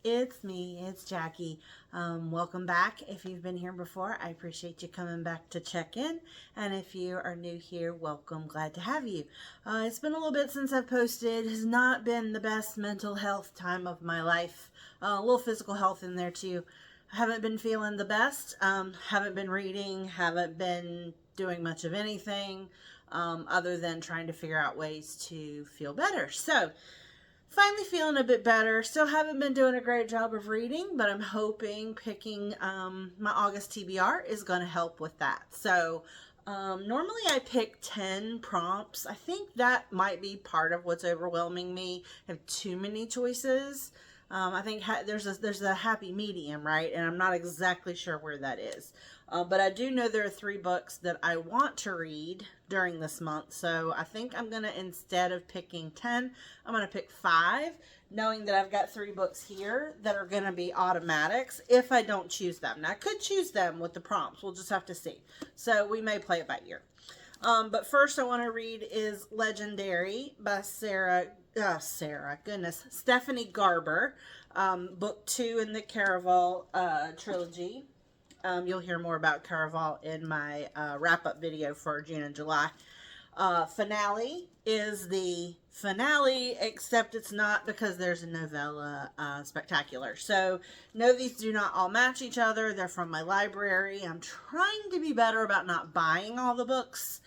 It's me, it's Jackie. Welcome back. If you've been here before, I appreciate you coming back to check in. And if you are new here, welcome. Glad to have you. It's been a little bit since I've posted. It has not been the best mental health time of my life. A little physical health in there too. I haven't been feeling the best. Haven't been reading, haven't been doing much of anything other than trying to figure out ways to feel better. So, finally feeling a bit better. Still haven't been doing a great job of reading, but I'm hoping picking my August TBR is going to help with that. So normally I pick 10 prompts. I think that might be part of what's overwhelming me. I have too many choices. I think there's a happy medium, right? And I'm not exactly sure where that is. But I do know there are 3 books that I want to read during this month. So I think I'm going to, instead of picking 10, I'm going to pick 5, knowing that I've got 3 books here that are going to be automatics if I don't choose them. Now, I could choose them with the prompts. We'll just have to see. So we may play it by ear. But first I want to read is Legendary by Stephanie Garber, book 2 in the Caraval trilogy. You'll hear more about Caraval in my wrap-up video for June and July. Finale is the finale, except it's not, because there's a novella spectacular. So, no, these do not all match each other. They're from my library. I'm trying to be better about not buying all the books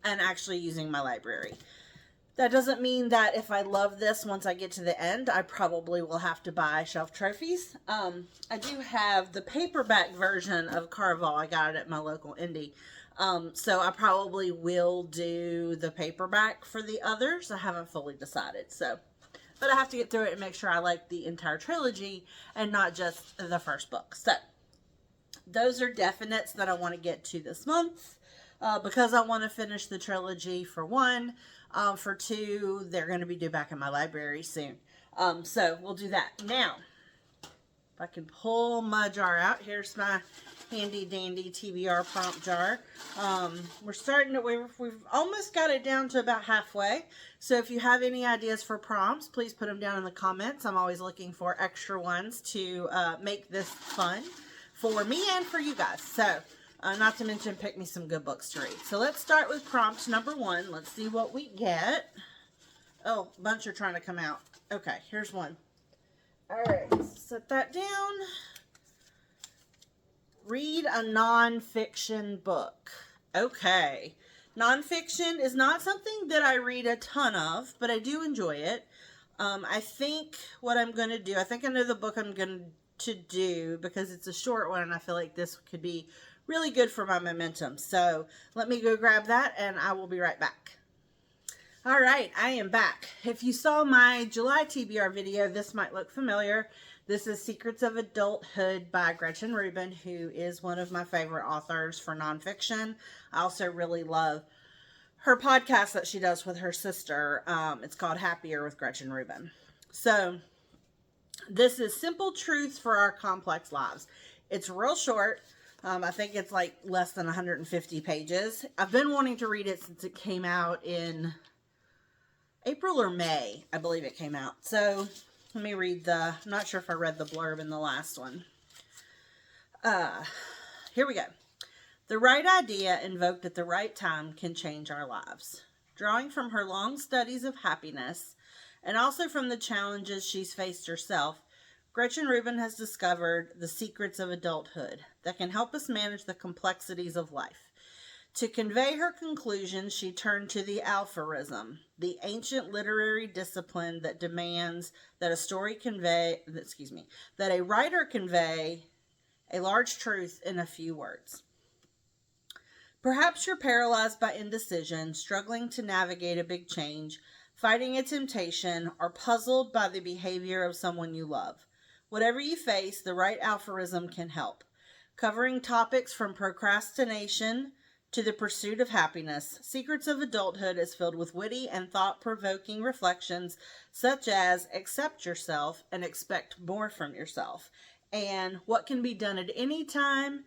and actually using my library. That doesn't mean that if I love this, once I get to the end, I probably will have to buy Shelf Trophies. I do have the paperback version of Caraval. I got it at my local indie. So I probably will do the paperback for the others. I haven't fully decided. But I have to get through it and make sure I like the entire trilogy and not just the first book. So those are definites that I want to get to this month. Because I want to finish the trilogy for 1. For 2, they're going to be due back in my library soon. So we'll do that. Now, if I can pull my jar out, here's my handy dandy TBR prompt jar. We're starting to, we've almost got it down to about halfway. So if you have any ideas for prompts, please put them down in the comments. I'm always looking for extra ones to make this fun for me and for you guys. So, not to mention, pick me some good books to read. So let's start with prompt number 1. Let's see what we get. Oh, a bunch are trying to come out. Okay, here's one. All right, set that down. Read a nonfiction book. Okay. Nonfiction is not something that I read a ton of, but I do enjoy it. I think what I'm going to do, I think I know the book I'm going to do, because it's a short one and I feel like this could be really good for my momentum. So let me go grab that and I will be right back. All right, I am back. If you saw my July TBR video, this might look familiar. This is Secrets of Adulthood by Gretchen Rubin, who is one of my favorite authors for nonfiction. I also really love her podcast that she does with her sister. It's called Happier with Gretchen Rubin. So this is Simple Truths for Our Complex Lives. It's real short. I think it's like less than 150 pages. I've been wanting to read it since it came out in April or May, I believe it came out. So let me read I'm not sure if I read the blurb in the last one. Here we go. The right idea invoked at the right time can change our lives. Drawing from her long studies of happiness and also from the challenges she's faced herself, Gretchen Rubin has discovered the secrets of adulthood that can help us manage the complexities of life. To convey her conclusions, she turned to the aphorism, the ancient literary discipline that demands that that a writer convey a large truth in a few words. Perhaps you're paralyzed by indecision, struggling to navigate a big change, fighting a temptation, or puzzled by the behavior of someone you love. Whatever you face, the right aphorism can help. Covering topics from procrastination to the pursuit of happiness, Secrets of Adulthood is filled with witty and thought-provoking reflections such as accept yourself and expect more from yourself, and what can be done at any time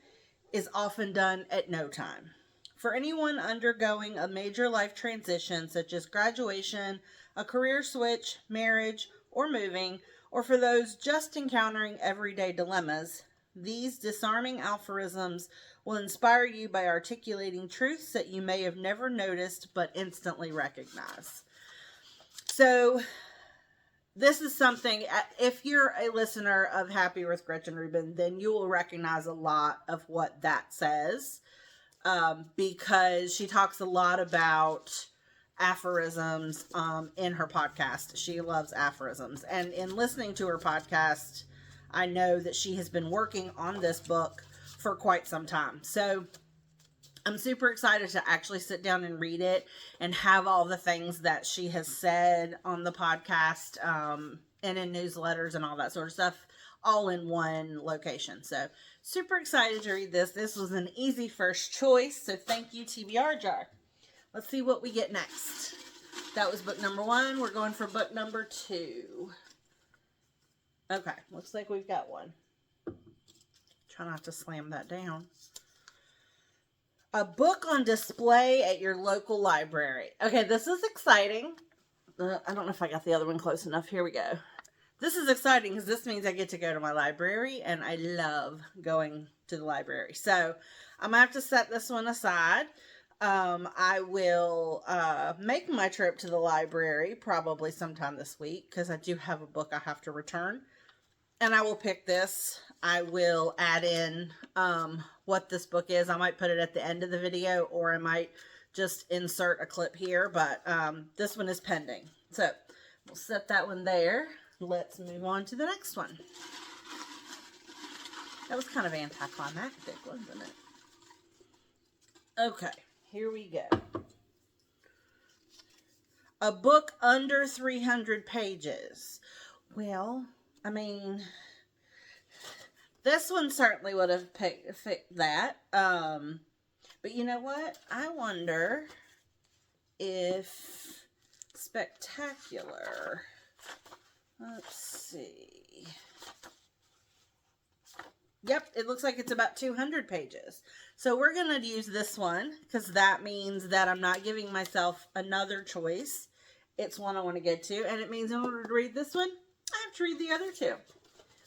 is often done at no time. For anyone undergoing a major life transition such as graduation, a career switch, marriage, or moving, or for those just encountering everyday dilemmas, these disarming aphorisms will inspire you by articulating truths that you may have never noticed but instantly recognize. So, this is something, if you're a listener of Happy with Gretchen Rubin, then you will recognize a lot of what that says, because she talks a lot about aphorisms in her podcast. She loves aphorisms. And in listening to her podcast, I know that she has been working on this book for quite some time. So I'm super excited to actually sit down and read it and have all the things that she has said on the podcast and in newsletters and all that sort of stuff all in one location. So super excited to read this. This was an easy first choice. So thank you, TBR Jar. Let's see what we get next. That was book number 1. We're going for book number 2. Okay, looks like we've got one. Try not to slam that down. A book on display at your local library. Okay, this is exciting. I don't know if I got the other one close enough. Here we go. This is exciting because this means I get to go to my library, and I love going to the library. So I'm going to have to set this one aside. I will make my trip to the library probably sometime this week because I do have a book I have to return. And I will pick this. I will add in what this book is. I might put it at the end of the video, or I might just insert a clip here. But this one is pending. So we'll set that one there. Let's move on to the next one. That was kind of anticlimactic, wasn't it? Okay, here we go. A book under 300 pages. Well, I mean, this one certainly would have picked that. But you know what? I wonder if Spectacular. Let's see. Yep, it looks like it's about 200 pages. So we're going to use this one because that means that I'm not giving myself another choice. It's one I want to get to. And it means in order to read this one, I have to read the other 2.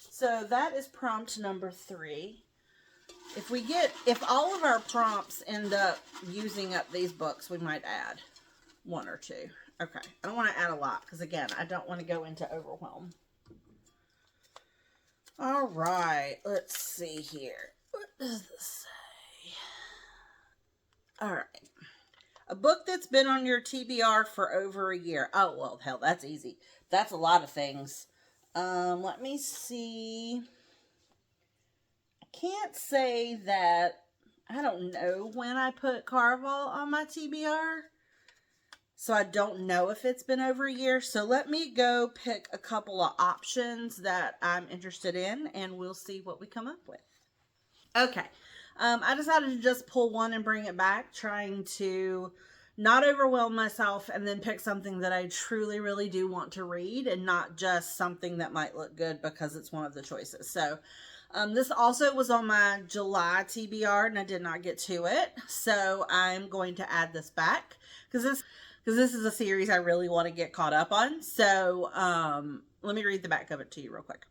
So that is prompt number 3. If all of our prompts end up using up these books, we might add 1 or 2. Okay, I don't want to add a lot because, again, I don't want to go into overwhelm. All right, let's see here. What does this say? All right. A book that's been on your TBR for over a year. Oh, well, hell, that's easy. That's a lot of things. Let me see. I can't say that I don't know when I put Caraval on my TBR. So I don't know if it's been over a year. So let me go pick a couple of options that I'm interested in, and we'll see what we come up with. Okay. I decided to just pull one and bring it back, trying to not overwhelm myself and then pick something that I truly, really do want to read and not just something that might look good because it's one of the choices. So this also was on my July TBR and I did not get to it. So I'm going to add this back because this is a series I really want to get caught up on. So let me read the back of it to you real quick.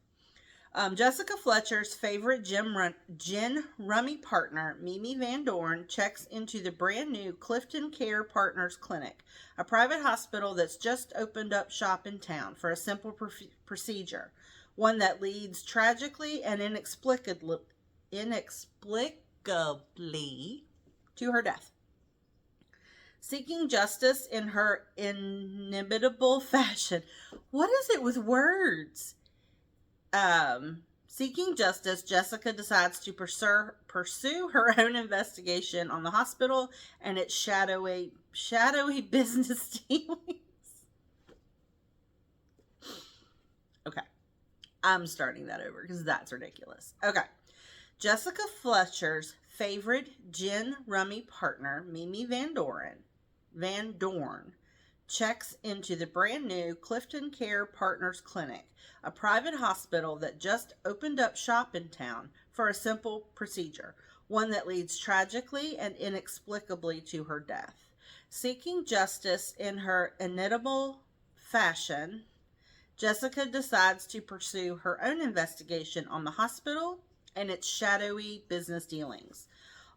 Jessica Fletcher's favorite gin rummy partner, Mimi Van Dorn, checks into the brand new Clifton Care Partners Clinic, a private hospital that's just opened up shop in town for a simple procedure, one that leads tragically and inexplicably to her death. Seeking justice in her inimitable fashion. What is it with words? Seeking justice, Jessica decides to pursue her own investigation on the hospital and its shadowy business dealings. Okay. I'm starting that over because that's ridiculous. Okay. Jessica Fletcher's favorite gin rummy partner, Mimi Van Dorn, checks into the brand new Clifton Care Partners Clinic, a private hospital that just opened up shop in town for a simple procedure, one that leads tragically and inexplicably to her death. Seeking justice in her inimitable fashion, Jessica decides to pursue her own investigation on the hospital and its shadowy business dealings.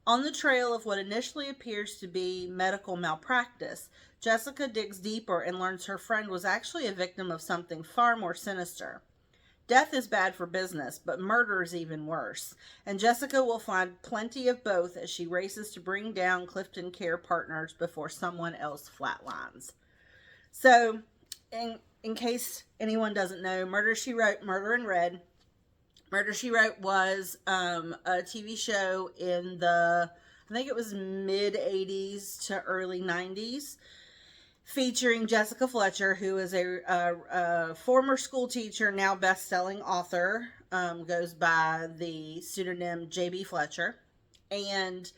On the trail of what initially appears to be medical malpractice, Jessica digs deeper and learns her friend was actually a victim of something far more sinister. Death is bad for business, but murder is even worse, and Jessica will find plenty of both as she races to bring down Clifton Care Partners before someone else flatlines. So, in case anyone doesn't know, Murder, She Wrote, Murder in Red. Murder, She Wrote was a TV show in the, I think it was mid-80s to early 90s, featuring Jessica Fletcher, who is a former school teacher, now best-selling author, goes by the pseudonym J.B. Fletcher. And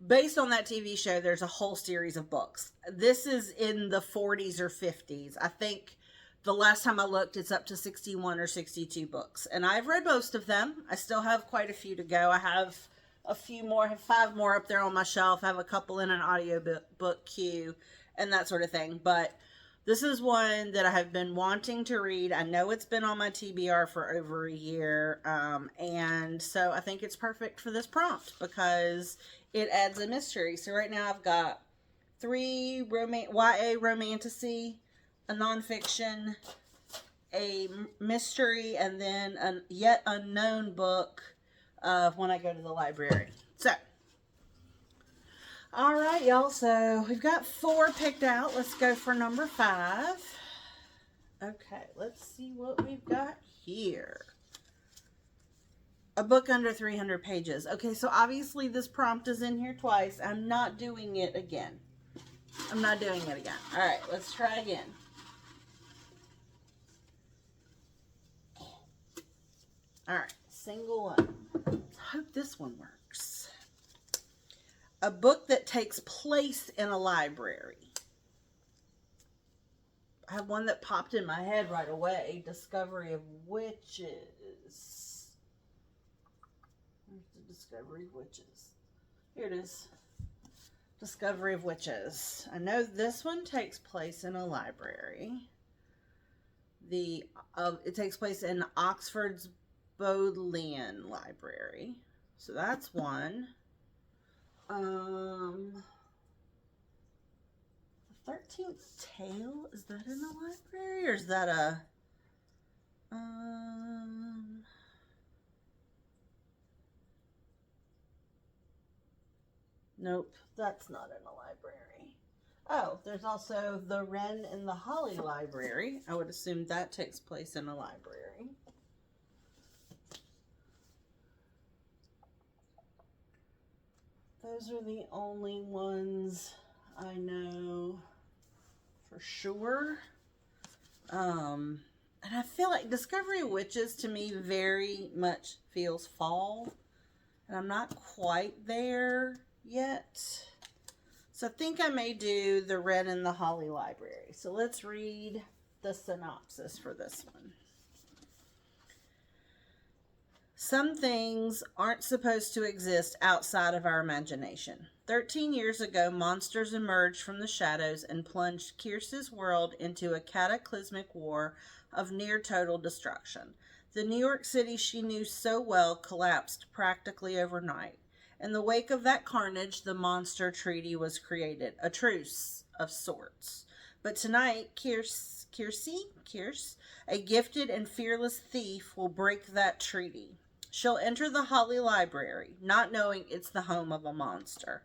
based on that TV show, there's a whole series of books. This is in the 40s or 50s. I think the last time I looked, it's up to 61 or 62 books. And I've read most of them. I still have quite a few to go. I have a few more, I have 5 more up there on my shelf. I have a couple in an audiobook queue and that sort of thing. But this is one that I have been wanting to read. I know it's been on my TBR for over a year. And so I think it's perfect for this prompt because it adds a mystery. So right now I've got 3 YA romantasy, a nonfiction, a mystery, and then a yet unknown book when I go to the library. So, all right, y'all. So we've got 4 picked out. Let's go for number 5. Okay, let's see what we've got here. A book under 300 pages. Okay, so obviously this prompt is in here twice. I'm not doing it again. All right, let's try again. All right, single one. I hope this one works. A book that takes place in a library. I have one that popped in my head right away. Discovery of Witches. Where's the Discovery of Witches? Here it is. Discovery of Witches. I know this one takes place in a library. It takes place in Oxford's Bodleian Library. So that's one. The 13th Tale, is that in a library or is that a nope, that's not in a library. Oh, there's also The Wren and the Holly Library. I would assume that takes place in a library. Those are the only ones I know for sure. And I feel like Discovery of Witches to me very much feels fall. And I'm not quite there yet. So I think I may do The Wren and the Holly Library. So let's read the synopsis for this one. Some things aren't supposed to exist outside of our imagination. 13 years ago, monsters emerged from the shadows and plunged Kierce's world into a cataclysmic war of near-total destruction. The New York City she knew so well collapsed practically overnight. In the wake of that carnage, the Monster Treaty was created, a truce of sorts. But tonight, Kierce, a gifted and fearless thief, will break that treaty. She'll enter the Holly Library, not knowing it's the home of a monster.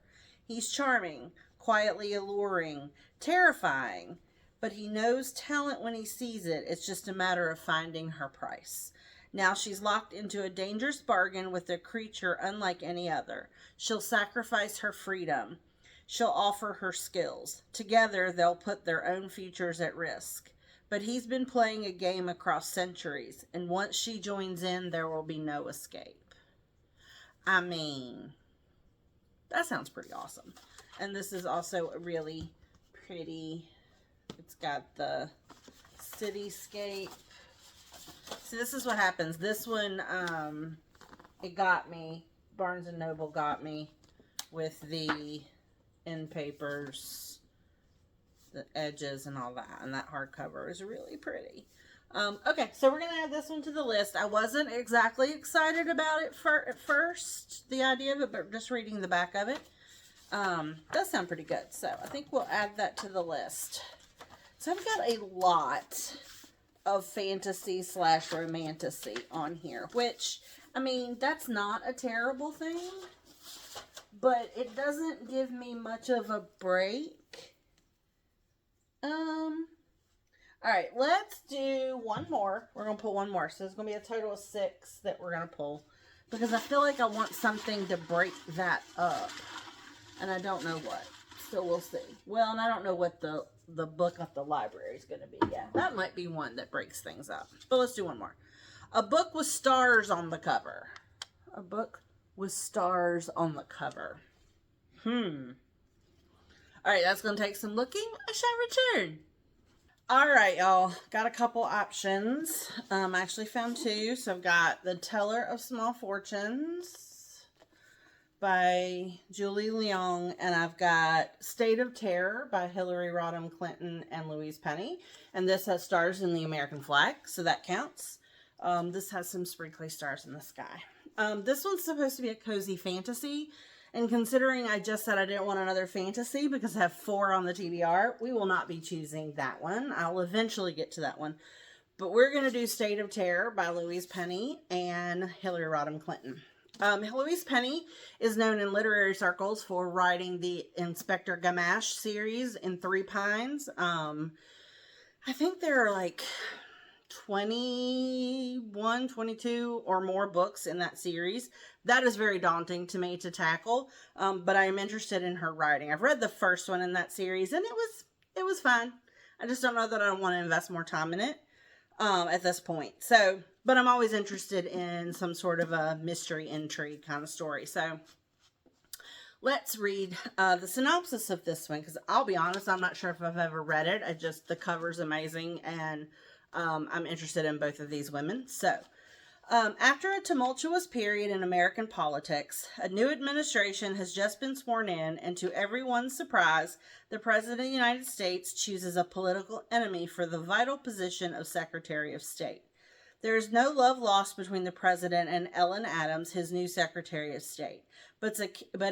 He's charming, quietly alluring, terrifying, but he knows talent when he sees it. It's just a matter of finding her price. Now she's locked into a dangerous bargain with a creature unlike any other. She'll sacrifice her freedom. She'll offer her skills. Together, they'll put their own futures at risk. But he's been playing a game across centuries, and once she joins in, there will be no escape. I mean, that sounds pretty awesome. And this is also a really pretty, it's got the cityscape. See, this is what happens. This one, it got me. Barnes & Noble got me with the end papers, the edges and all that. And that hardcover is really pretty. Okay, so we're going to add this one to the list. I wasn't exactly excited about it at first, the idea of it, but just reading the back of it does sound pretty good. So I think we'll add that to the list. So I've got a lot of fantasy / romantasy on here, which, I mean, that's not a terrible thing, but it doesn't give me much of a break. All right, let's do one more. We're going to pull one more. So there's going to be a total of 6 that we're going to pull, because I feel like I want something to break that up, and I don't know what. So we'll see. Well, and I don't know what the book at the library is going to be yet. That might be one that breaks things up. But let's do one more. A book with stars on the cover. A book with stars on the cover. All right, that's going to take some looking. I shall return. All right, y'all. Got a couple options. I actually found 2. So I've got The Teller of Small Fortunes by Julie Leong, and I've got State of Terror by Hillary Rodham Clinton and Louise Penny. And this has stars in the American flag, so that counts. This has some sprinkly stars in the sky. This one's supposed to be a cozy fantasy. And considering I just said I didn't want another fantasy because I have 4 on the TBR, we will not be choosing that one. I'll eventually get to that one. But we're going to do State of Terror by Louise Penny and Hillary Rodham Clinton. Louise Penny is known in literary circles for writing the Inspector Gamache series in 3 Pines. I think there are like 21, 22 or more books in that series. That is very daunting to me to tackle, but I am interested in her writing. I've read the first one in that series, and it was fine. I just don't know that I want to invest more time in it at this point. So, but I'm always interested in some sort of a mystery intrigue kind of story. So let's read the synopsis of this one, because I'll be honest, I'm not sure if I've ever read it. The cover's amazing, and I'm interested in both of these women. So, after a tumultuous period in American politics, a new administration has just been sworn in, and to everyone's surprise, the President of the United States chooses a political enemy for the vital position of Secretary of State. There is no love lost between the President and Ellen Adams, his new Secretary of State. But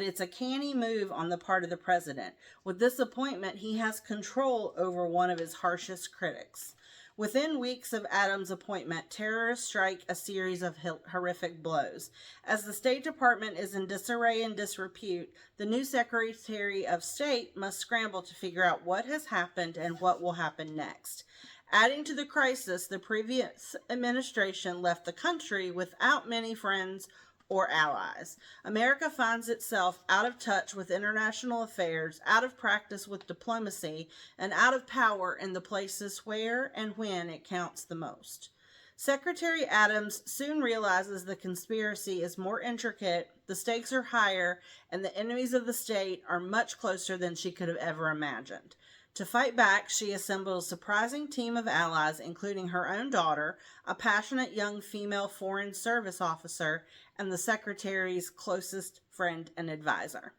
it's a canny move on the part of the President. With this appointment, he has control over one of his harshest critics. Within weeks of Adams' appointment, terrorists strike a series of horrific blows. As the State Department is in disarray and disrepute, the new Secretary of State must scramble to figure out what has happened and what will happen next. Adding to the crisis, the previous administration left the country without many friends or allies. America finds itself out of touch with international affairs, out of practice with diplomacy, and out of power in the places where and when it counts the most. Secretary Adams soon realizes the conspiracy is more intricate, the stakes are higher, and the enemies of the state are much closer than she could have ever imagined. To fight back, she assembled a surprising team of allies, including her own daughter, a passionate young female foreign service officer, and the Secretary's closest friend and advisor.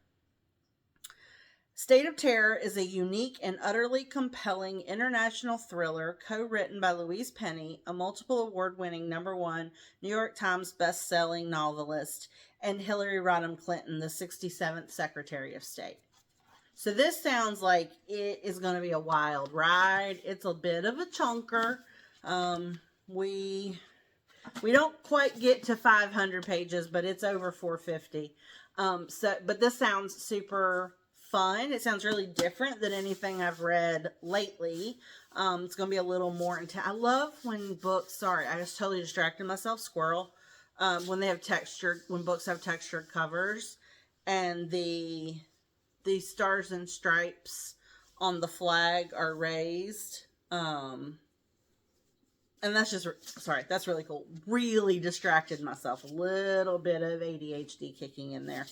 State of Terror is a unique and utterly compelling international thriller co-written by Louise Penny, a multiple award-winning #1 New York Times best-selling novelist, and Hillary Rodham Clinton, the 67th Secretary of State. So this sounds like it is going to be a wild ride. It's a bit of a chunker. We don't quite get to 500 pages, but it's over 450. But this sounds super fun. It sounds really different than anything I've read lately. It's going to be a little more intense. I love when books, sorry, I just totally distracted myself, squirrel. When books have textured covers, and the stars and stripes on the flag are raised. And that's just, sorry, that's really cool. Really distracted myself. A little bit of ADHD kicking in there.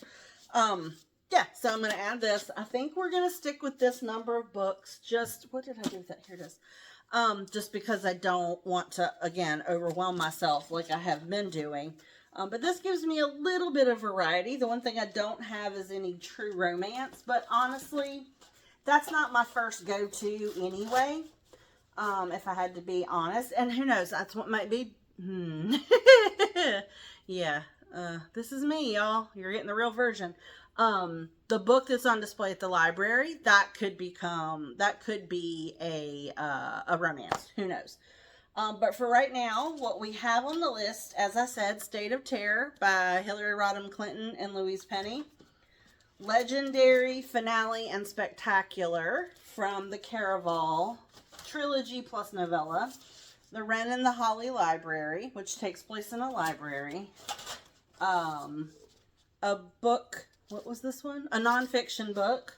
Yeah, so I'm going to add this. I think we're going to stick with this number of books. What did I do with that? Here it is. Just because I don't want to, again, overwhelm myself like I have been doing. But this gives me a little bit of variety. The one thing I don't have is any true romance. But honestly, that's not my first go-to anyway. if I had to be honest. And who knows, that's what might be. Yeah, this is me, y'all. You're getting the real version. The book that's on display at the library, that could be a romance. Who knows? But for right now, what we have on the list, as I said, State of Terror by Hillary Rodham Clinton and Louise Penny. Legendary, Finale, and Spectacular from the Caraval trilogy plus novella. The Wren and the Holly Library, which takes place in a library. A book, what was this one? A nonfiction book.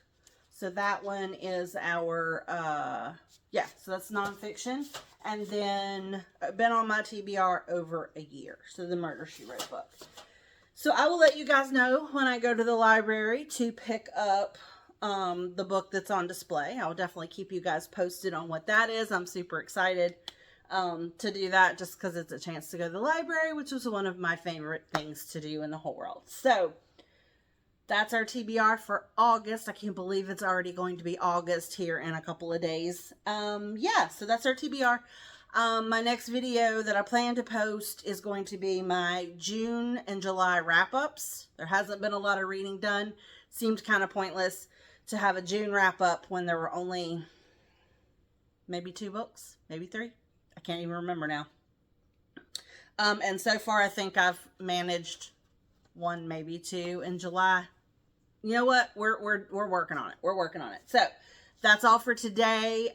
So that one is our, so that's nonfiction. And then, been on my TBR over a year. So the Murder, She Wrote book. So I will let you guys know when I go to the library to pick up the book that's on display. I will definitely keep you guys posted on what that is. I'm super excited to do that just because it's a chance to go to the library, which is one of my favorite things to do in the whole world. So that's our TBR for August. I can't believe it's already going to be August here in a couple of days. So that's our TBR. My next video that I plan to post is going to be my June and July wrap-ups. There hasn't been a lot of reading done. Seemed kind of pointless to have a June wrap-up when there were only maybe 2 books, maybe 3. I can't even remember now. And so far I think I've managed 1, maybe 2 in July. You know what? We're working on it. We're working on it. So that's all for today.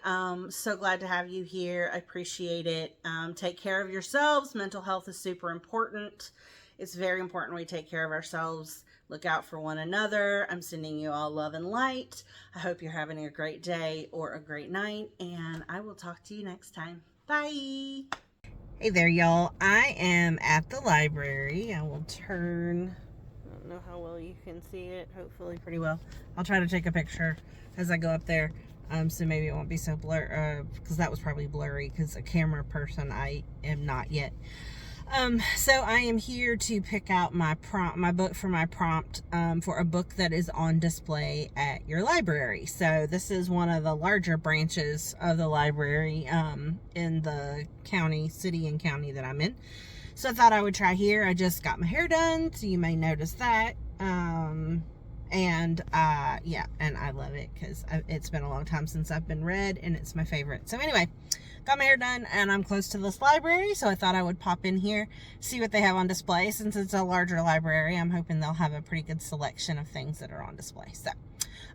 So glad to have you here. I appreciate it. Take care of yourselves. Mental health is super important. It's very important we take care of ourselves. Look out for one another. I'm sending you all love and light. I hope you're having a great day or a great night, and I will talk to you next time. Bye. Hey there, y'all. I am at the library. I will turn. I don't know how well you can see it. Hopefully pretty well. I'll try to take a picture as I go up there. So maybe it won't be so blur, because that was probably blurry, because a camera person I am not yet. So I am here to pick out my book for my prompt, for a book that is on display at your library. So this is one of the larger branches of the library, in the city and county that I'm in. So I thought I would try here. I just got my hair done, so you may notice that. And I love it because it's been a long time since I've been read, and it's my favorite. So anyway, got my hair done, and I'm close to this library, so I thought I would pop in here, see what they have on display. Since it's a larger library, I'm hoping they'll have a pretty good selection of things that are on display. So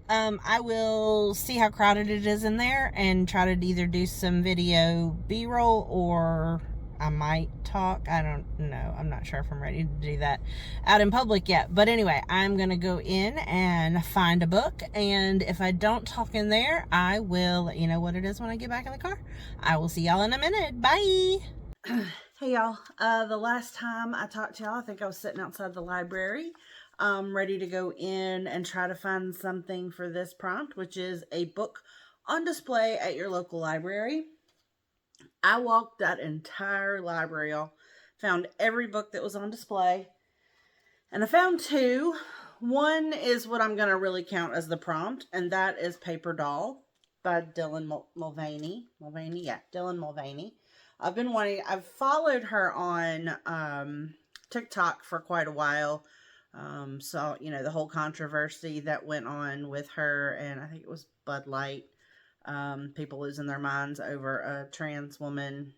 I will see how crowded it is in there and try to either do some video B-roll, or I might talk. I don't know. I'm not sure if I'm ready to do that out in public yet. But anyway, I'm going to go in and find a book. And if I don't talk in there, I will let you know what it is when I get back in the car. I will see y'all in a minute. Bye. Hey, y'all. The last time I talked to y'all, I think I was sitting outside the library, ready to go in and try to find something for this prompt, which is a book on display at your local library. I walked that entire library, y'all. Found every book that was on display. And I found 2. One is what I'm going to really count as the prompt, and that is Paper Doll by Dylan Mulvaney. Dylan Mulvaney. I've followed her on TikTok for quite a while. So, the whole controversy that went on with her, and I think it was Bud Light. People losing their minds over a trans woman,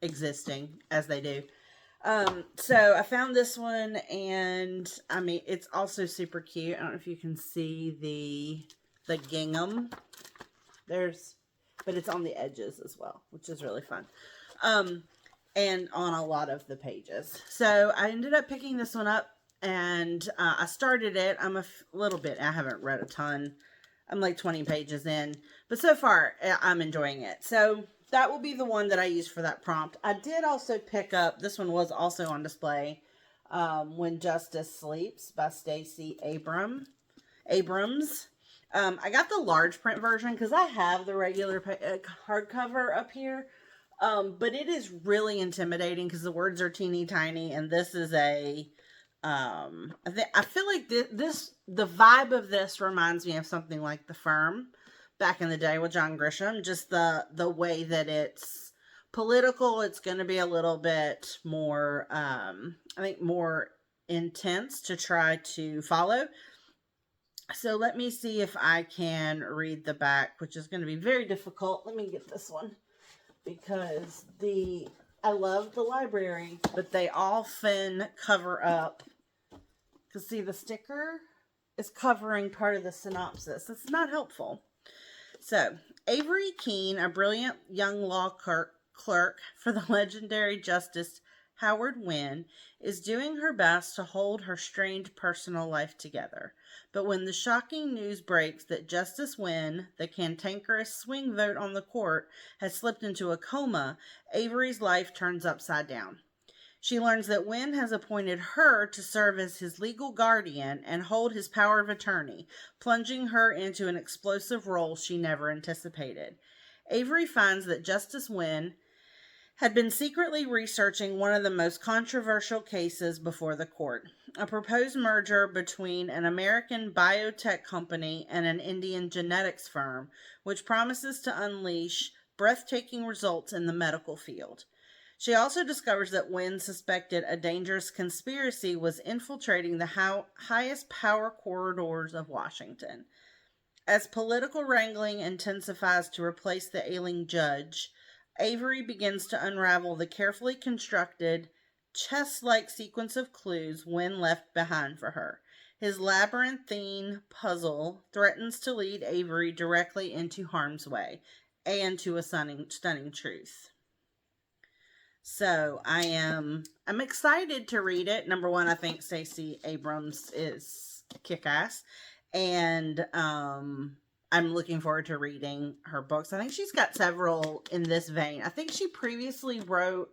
existing as they do. So I found this one, and I mean, it's also super cute. I don't know if you can see the gingham. But it's on the edges as well, which is really fun. And on a lot of the pages. So I ended up picking this one up, and I started it. I'm a little bit, I haven't read a ton. I'm like 20 pages in, but so far I'm enjoying it. So that will be the one that I use for that prompt. I did also pick up, this one was also on display, When Justice Sleeps by Stacey Abrams. I got the large print version because I have the regular hardcover up here, but it is really intimidating because the words are teeny tiny, and this is I feel like the vibe of this reminds me of something like The Firm, back in the day with John Grisham. Just the way that it's political, it's going to be a little bit more, I think, more intense to try to follow. So let me see if I can read the back, which is going to be very difficult. Let me get this one, because I love the library, but they often cover up, because see, the sticker is covering part of the synopsis. It's not helpful. So, Avery Keene, a brilliant young law clerk for the legendary Justice Howard Wynne, is doing her best to hold her strained personal life together. But when the shocking news breaks that Justice Wynne, the cantankerous swing vote on the court, has slipped into a coma, Avery's life turns upside down. She learns that Wynne has appointed her to serve as his legal guardian and hold his power of attorney, plunging her into an explosive role she never anticipated. Avery finds that Justice Wynne had been secretly researching one of the most controversial cases before the court, a proposed merger between an American biotech company and an Indian genetics firm, which promises to unleash breathtaking results in the medical field. She also discovers that Wynne suspected a dangerous conspiracy was infiltrating the highest power corridors of Washington. As political wrangling intensifies to replace the ailing judge, Avery begins to unravel the carefully constructed, chess-like sequence of clues Wynne left behind for her. His labyrinthine puzzle threatens to lead Avery directly into harm's way and to a stunning truth. So I'm excited to read it. Number one, I think Stacey Abrams is kick-ass, and I'm looking forward to reading her books. I think she's got several in this vein. I think she previously wrote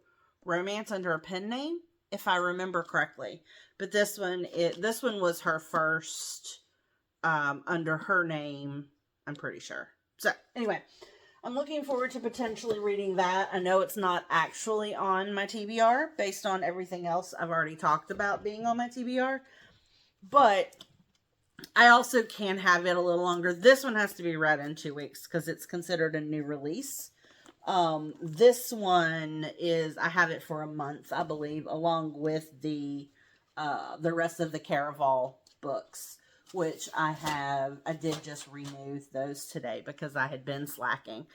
romance under a pen name, if I remember correctly. But this one was her first under her name, I'm pretty sure. So anyway, I'm looking forward to potentially reading that. I know it's not actually on my TBR based on everything else I've already talked about being on my TBR, but I also can have it a little longer. This one has to be read in 2 weeks because it's considered a new release. This one I have it for a month, I believe, along with the rest of the Caraval books, which I did just renew those today because I had been slacking.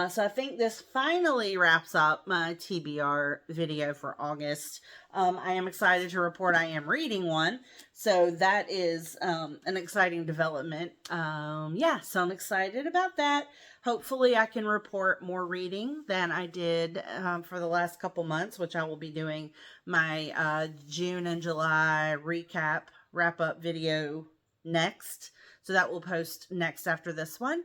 So I think this finally wraps up my TBR video for August. I am excited to report I am reading one. So that is an exciting development. Yeah, so I'm excited about that. Hopefully I can report more reading than I did for the last couple months, which I will be doing my June and July wrap-up video next. So that will post next after this one.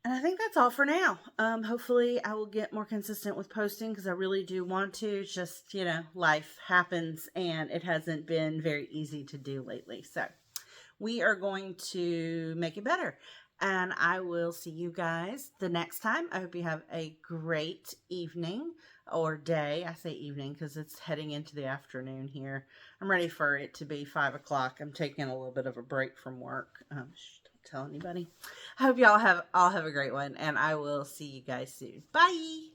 And I think that's all for now. Hopefully I will get more consistent with posting because I really do want to. It's just, life happens and it hasn't been very easy to do lately. So we are going to make it better. And I will see you guys the next time. I hope you have a great evening or day. I say evening because it's heading into the afternoon here. I'm ready for it to be 5 o'clock. I'm taking a little bit of a break from work. Don't tell anybody. I hope y'all all have a great one, and I will see you guys soon. Bye!